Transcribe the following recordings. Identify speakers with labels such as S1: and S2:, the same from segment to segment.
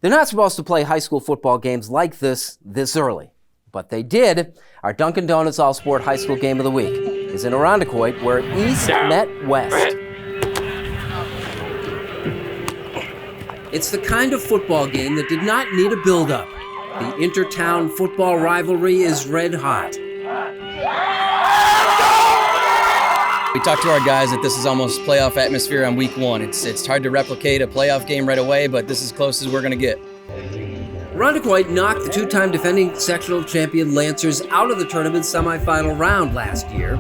S1: They're not supposed to play high school football games like this early, but they did. Our Dunkin' Donuts All-Sport High School Game of the Week is in Irondequoit, where East met West. It's the kind of football game that did not need a buildup. The intertown football rivalry is red hot.
S2: We talked to our guys that this is almost playoff atmosphere on week one. It's hard to replicate a playoff game right away, but this is as close as we're going to get.
S1: Irondequoit knocked the two-time defending sectional champion Lancers out of the tournament semifinal round last year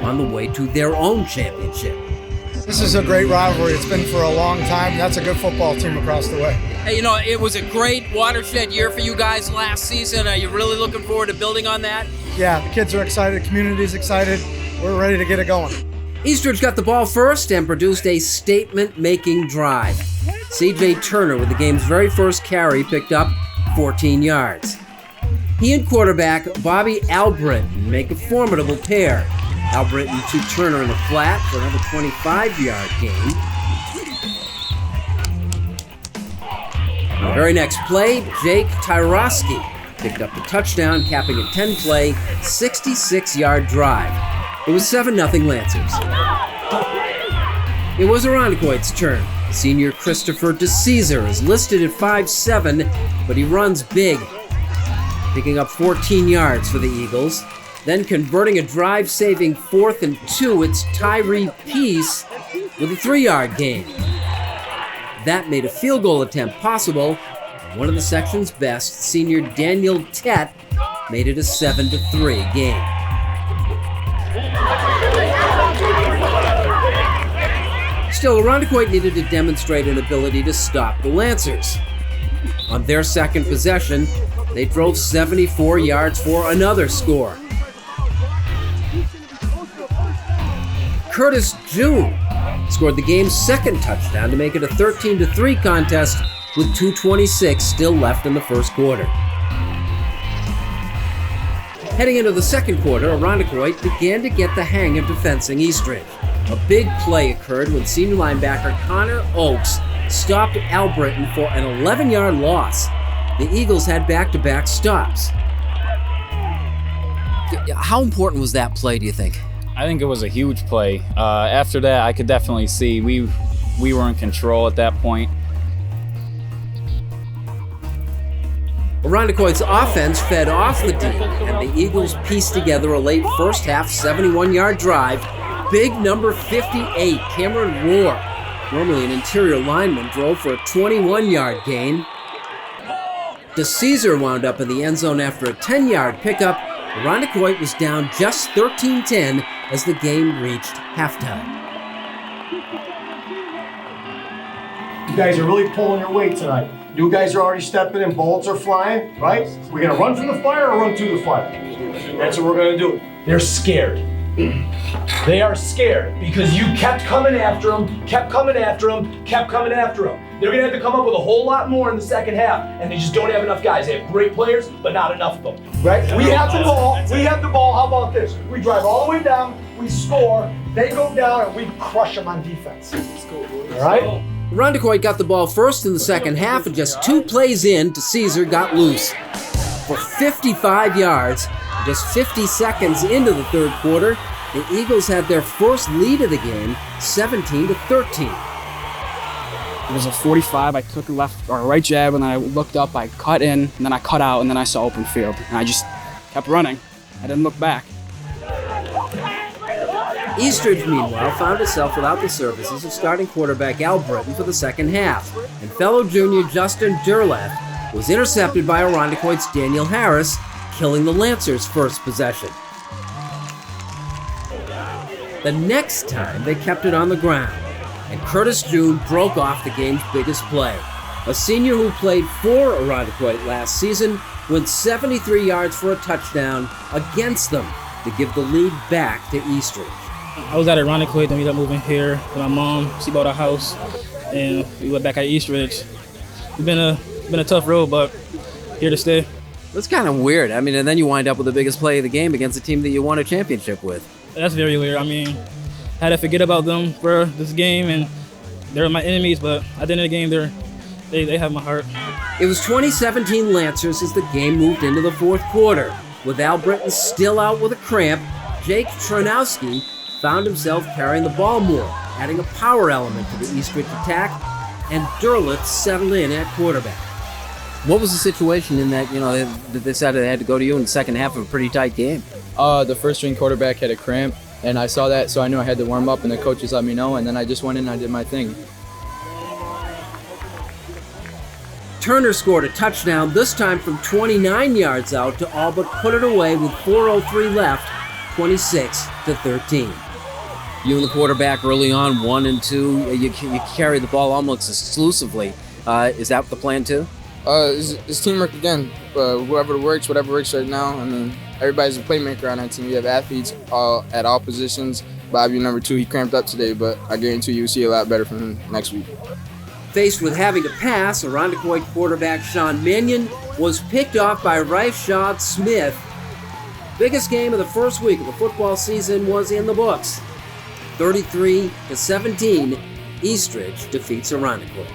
S1: on the way to their own championship.
S3: This is a great rivalry. It's been for a long time. That's a good football team across the way.
S4: Hey, you know, it was a great watershed year for you guys last season. Are you really looking forward to building on that?
S3: Yeah, the kids are excited. The community's excited. We're ready to get it going.
S1: Eastridge got the ball first and produced a statement-making drive. C.J. Turner, with the game's very first carry, picked up 14 yards. He and quarterback Bobby Albritton make a formidable pair. Albritton to Turner in the flat for another 25-yard gain. On the very next play, Jake Tyroski picked up the touchdown, capping a 10-play, 66-yard drive. It was 7-0 Lancers. It was Irondequoit's turn. Senior Christopher DeCesar is listed at 5'7", but he runs big, picking up 14 yards for the Eagles. Then converting a drive-saving 4th and 2, it's Tyree Peace with a 3-yard gain. That made a field goal attempt possible. One of the section's best, senior Daniel Tett, made it a 7-3 game. Still, Irondequoit needed to demonstrate an ability to stop the Lancers. On their second possession, they drove 74 yards for another score. Curtis June scored the game's second touchdown to make it a 13-3 contest with 2:26 still left in the first quarter. Heading into the second quarter, Irondequoit began to get the hang of defensing Eastridge. A big play occurred when senior linebacker Connor Oakes stopped Albritton for an 11-yard loss. The Eagles had back-to-back stops. How important was that play, do you think?
S5: I think it was a huge play. After that, I could definitely see we were in control at that point.
S1: Irondequoit's offense fed off the D, and the Eagles pieced together a late first-half 71-yard drive. Big number 58, Cameron Rohr, normally an interior lineman, drove for a 21-yard gain. DeCesar wound up in the end zone after a 10-yard pickup. Irondequoit was down just 13-10 as the game reached halftime.
S6: You guys are really pulling your weight tonight. You guys are already stepping in, bullets are flying, right? We're gonna run from the fire or run to the fire. That's what we're gonna do.
S7: They're scared. They are scared because you kept coming after them, kept coming after them, kept coming after them. They're gonna have to come up with a whole lot more in the second half, and they just don't have enough guys. They have great players, but not enough of them.
S6: Right? We have the ball. We have the ball. How about this? We drive all the way down, we score, they go down, and we crush them on defense. All right?
S1: Irondequoit got the ball first in the second half, and just 2 plays in, DeCesar got loose. For 55 yards, just 50 seconds into the third quarter, the Eagles had their first lead of the game, 17-13.
S8: It was a 45. I took a left or a right jab, and then I looked up, I cut in, and then I cut out, and then I saw open field. And I just kept running. I didn't look back.
S1: Eastridge, meanwhile, found itself without the services of starting quarterback Albritton for the second half, and fellow junior Justin Durleth was intercepted by Irondequoit's Daniel Harris, killing the Lancers' first possession. The next time, they kept it on the ground, and Curtis June broke off the game's biggest play. A senior who played for Irondequoit last season went 73 yards for a touchdown against them to give the lead back to Eastridge.
S9: I was at Irondequoit, then we ended up moving here with my mom. She bought a house, and we went back at Eastridge. It's been a tough road, but here to stay.
S1: That's kind of weird. I mean, and then you wind up with the biggest play of the game against a team that you won a championship with.
S9: That's very weird. I mean, I had to forget about them for this game, and they're my enemies, but at the end of the game, they're they have my heart.
S1: It was 2017 Lancers as the game moved into the fourth quarter. With Al Britton still out with a cramp, Jake Tronowski found himself carrying the ball more, adding a power element to the Eastridge attack, and Derleth settled in at quarterback. What was the situation in that, that they said they had to go to you in the second half of a pretty tight game?
S10: The first string quarterback had a cramp, and I saw that, so I knew I had to warm up, and the coaches let me know, and then I just went in and I did my thing.
S1: Turner scored a touchdown, this time from 29 yards out, to all but put it away with 4:03 left, 26-13. You and the quarterback early on, 1 and 2, you carry the ball almost exclusively. Is that the plan too?
S10: It's teamwork again. Whatever works right now. I mean, everybody's a playmaker on that team. We have athletes at all positions. Bobby, number 2, he cramped up today, but I guarantee you'll see a lot better from him next week.
S1: Faced with having to pass, Irondequoit quarterback Sean Mannion was picked off by Rashad Smith. Biggest game of the first week of the football season was in the books. 33-17, Eastridge defeats Irondequoit.